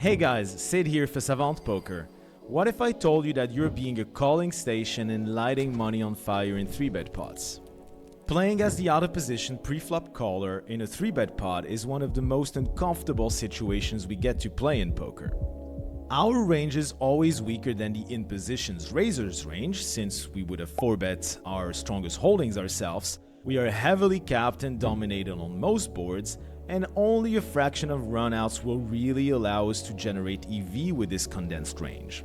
Hey guys, Sid here for Savant Poker. What if I told you that you're being a calling station and lighting money on fire in 3-bet pots? Playing as the out-of-position pre-flop caller in a 3-bet pot is one of the most uncomfortable situations we get to play in poker. Our range is always weaker than the in-position's raiser's range, since we would have 4-bet our strongest holdings ourselves. We are heavily capped and dominated on most boards, and only a fraction of runouts will really allow us to generate EV with this condensed range.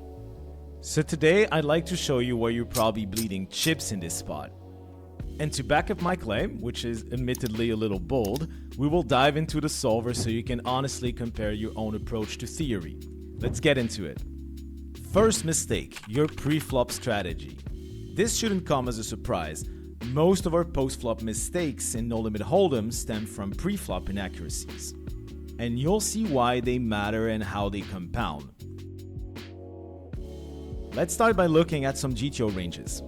So today I'd like to show you where you're probably bleeding chips in this spot. And to back up my claim, which is admittedly a little bold, we will dive into the solver so you can honestly compare your own approach to theory. Let's get into it. First mistake, your pre-flop strategy. This shouldn't come as a surprise. Most of our post-flop mistakes in no-limit hold'em stem from pre-flop inaccuracies. And you'll see why they matter and how they compound. Let's start by looking at some GTO ranges.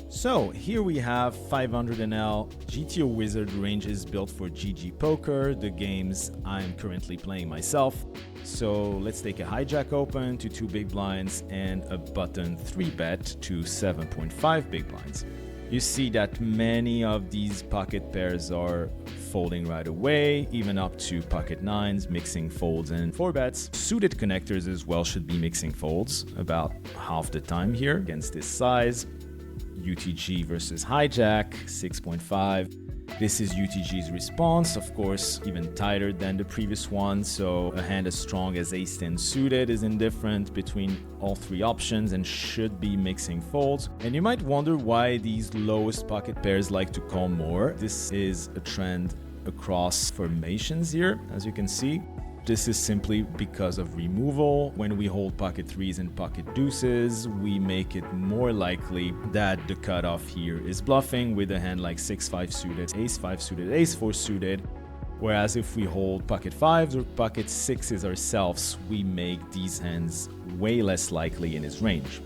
So here we have 500NL GTO Wizard ranges built for GG Poker, the games I'm currently playing myself. So let's take a hijack open to 2 big blinds and a button 3-bet to 7.5 big blinds. You see that many of these pocket pairs are folding right away, even up to pocket 9s, mixing folds and 4-bets. Suited connectors as well should be mixing folds about half the time here against this size. UTG versus hijack, 6.5. This is UTG's response, of course, even tighter than the previous one, so a hand as strong as ace-10 suited is indifferent between all 3 options and should be mixing folds. And you might wonder why these lowest pocket pairs like to call more. This is a trend across formations here, as you can see. This is simply because of removal. When we hold pocket 3s and pocket deuces, we make it more likely that the cutoff here is bluffing with a hand like 6-5 suited, ace-5 suited, ace-4 suited. Whereas if we hold pocket 5s or pocket 6s ourselves, we make these hands way less likely in his range.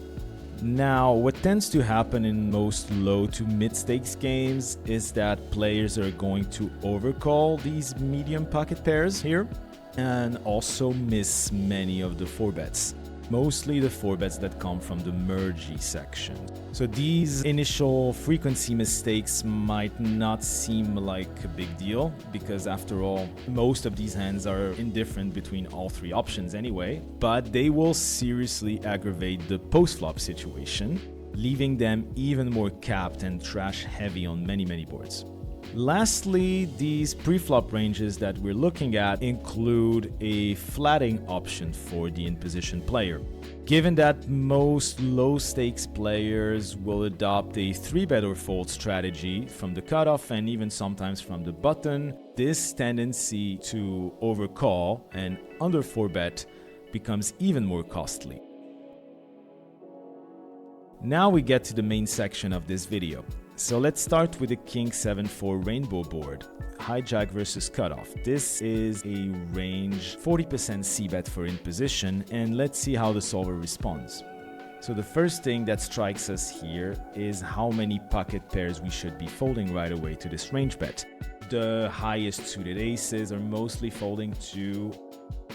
Now, what tends to happen in most low to mid stakes games is that players are going to overcall these medium pocket pairs here, and also miss many of the 4-bets, mostly the 4-bets that come from the mergey section. So these initial frequency mistakes might not seem like a big deal, because after all, most of these hands are indifferent between all 3 options anyway, but they will seriously aggravate the post-flop situation, leaving them even more capped and trash heavy on many boards. Lastly, these pre-flop ranges that we're looking at include a flatting option for the in-position player. Given that most low-stakes players will adopt a 3-bet or fold strategy from the cutoff and even sometimes from the button, this tendency to overcall and under 4-bet becomes even more costly. Now we get to the main section of this video. So let's start with the King 7-4 rainbow board, hijack versus cutoff. This is a range 40% c-bet for in position, and let's see how the solver responds. So the first thing that strikes us here is how many pocket pairs we should be folding right away to this range bet. The highest suited aces are mostly folding to,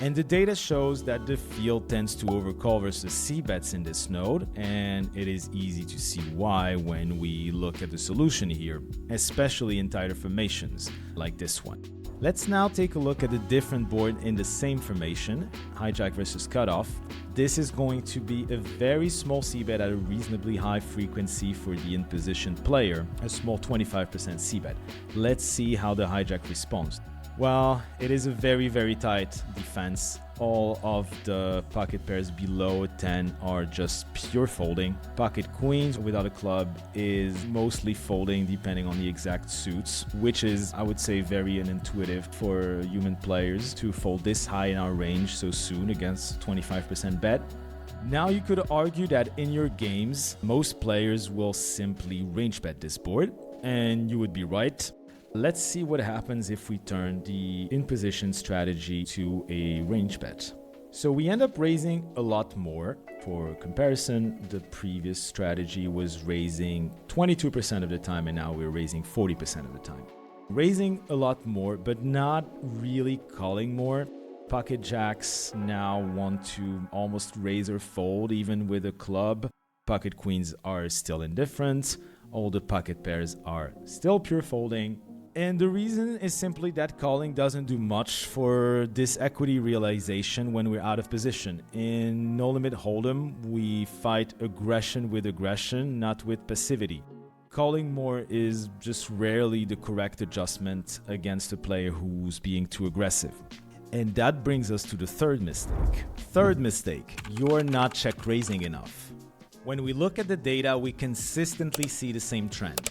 and the data shows that the field tends to overcall versus c-bets in this node, and it is easy to see why when we look at the solution here, especially in tighter formations like this one. Let's now take a look at a different board in the same formation, hijack versus cutoff. This is going to be a very small c-bet at a reasonably high frequency for the in-position player, a small 25% c-bet. Let's see how the hijack responds. Well, it is a very tight defense. All of the pocket pairs below a 10 are just pure folding. Pocket queens without a club is mostly folding depending on the exact suits, which is, I would say, very unintuitive for human players to fold this high in our range so soon against 25% bet. Now you could argue that in your games, most players will simply range bet this board, and you would be right. Let's see what happens if we turn the in-position strategy to a range bet. So we end up raising a lot more. For comparison, the previous strategy was raising 22% of the time, and now we're raising 40% of the time. Raising a lot more, but not really calling more. Pocket jacks now want to almost raise or fold even with a club. Pocket queens are still indifferent. All the pocket pairs are still pure folding. And the reason is simply that calling doesn't do much for this equity realization when we're out of position. In No Limit Hold'em, we fight aggression with aggression, not with passivity. Calling more is just rarely the correct adjustment against a player who's being too aggressive. And that brings us to the third mistake. Third mistake, you're not check raising enough. When we look at the data, we consistently see the same trend.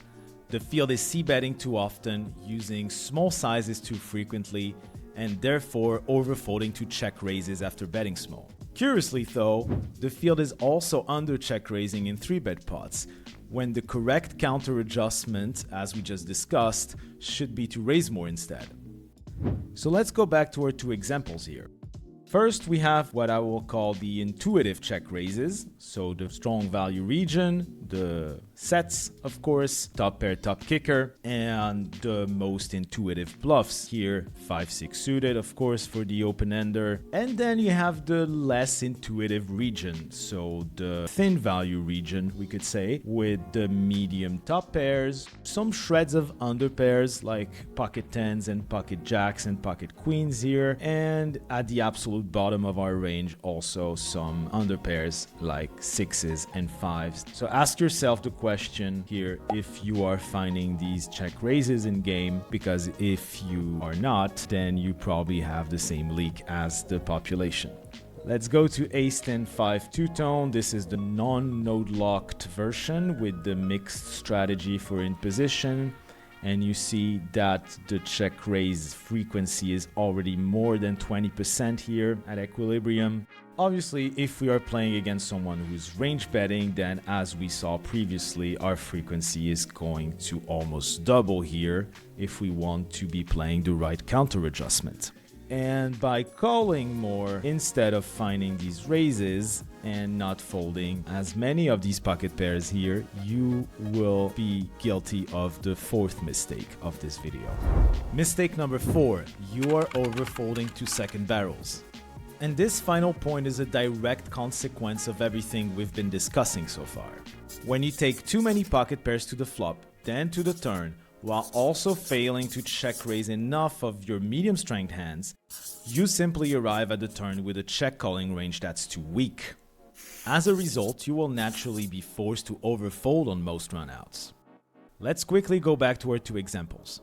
The field is c-betting too often, using small sizes too frequently, and therefore overfolding to check raises after betting small. Curiously though, the field is also under check raising in 3-bet pots, when the correct counter adjustment, as we just discussed, should be to raise more instead. So let's go back to our two examples here. First, we have what I will call the intuitive check raises, so the strong value region, the sets, of course, top pair, top kicker, and the most intuitive bluffs here, 5-6 suited, of course, for the open-ender. And then you have the less intuitive region, so the thin value region, we could say, with the medium top pairs, some shreds of under pairs like pocket tens and pocket jacks and pocket queens here, and at the absolute bottom of our range also some under pairs like 6s and 5s. So ask yourself the question here if you are finding these check raises in game, because if you are not, then you probably have the same leak as the population. Let's go to Ace-10-5 two-tone. This is the non-node locked version with the mixed strategy for in position. And you see that the check raise frequency is already more than 20% here at equilibrium. Obviously, if we are playing against someone who's range betting, then as we saw previously, our frequency is going to almost double here if we want to be playing the right counter adjustment. And by calling more instead of finding these raises and not folding as many of these pocket pairs here, you will be guilty of the fourth mistake of this video. Mistake number 4, you are overfolding to second barrels. And this final point is a direct consequence of everything we've been discussing so far. When you take too many pocket pairs to the flop, then to the turn, while also failing to check raise enough of your medium strength hands, you simply arrive at the turn with a check calling range that's too weak. As a result, you will naturally be forced to overfold on most runouts. Let's quickly go back to our two examples.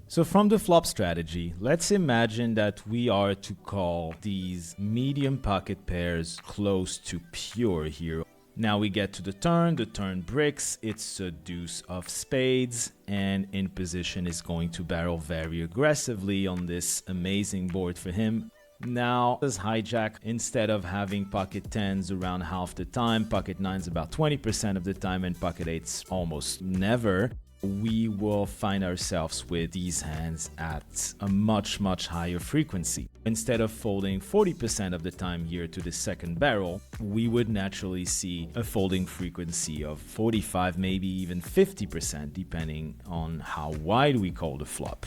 So from the flop strategy, let's imagine that we are to call these medium pocket pairs close to pure here. Now we get to the turn bricks, it's a deuce of spades, and in position is going to barrel very aggressively on this amazing board for him. Now, as hijack, instead of having pocket tens around half the time, pocket nines about 20% of the time, and pocket eights almost never, we will find ourselves with these hands at a much higher frequency. Instead of folding 40% of the time here to the second barrel, we would naturally see a folding frequency of 45, maybe even 50%, depending on how wide we call the flop.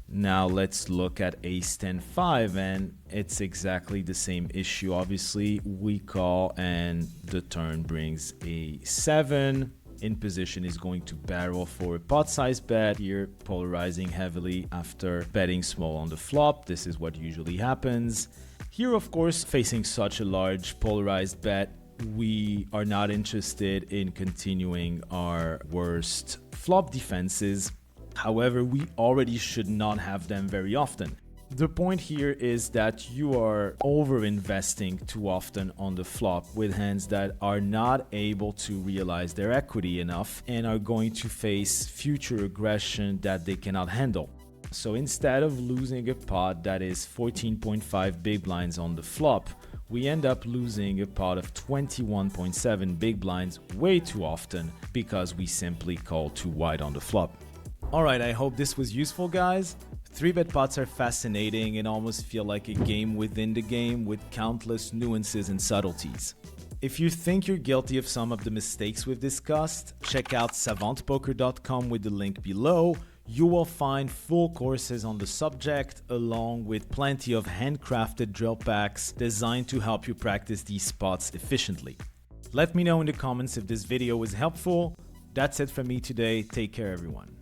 Now let's look at Ace-10-5, and it's exactly the same issue. Obviously, we call and the turn brings a 7. In position is going to barrel for a pot size bet here, polarizing heavily after betting small on the flop. This is what usually happens. Here, of course, facing such a large polarized bet, we are not interested in continuing our worst flop defenses. However, we already should not have them very often. The point here is that you are over-investing too often on the flop with hands that are not able to realize their equity enough and are going to face future aggression that they cannot handle. So instead of losing a pot that is 14.5 big blinds on the flop, we end up losing a pot of 21.7 big blinds way too often because we simply call too wide on the flop. Alright, I hope this was useful, guys. 3-bet pots are fascinating and almost feel like a game within the game with countless nuances and subtleties. If you think you're guilty of some of the mistakes we've discussed, check out savantpoker.com with the link below. You will find full courses on the subject, along with plenty of handcrafted drill packs designed to help you practice these spots efficiently. Let me know in the comments if this video was helpful. That's it from me today. Take care, everyone.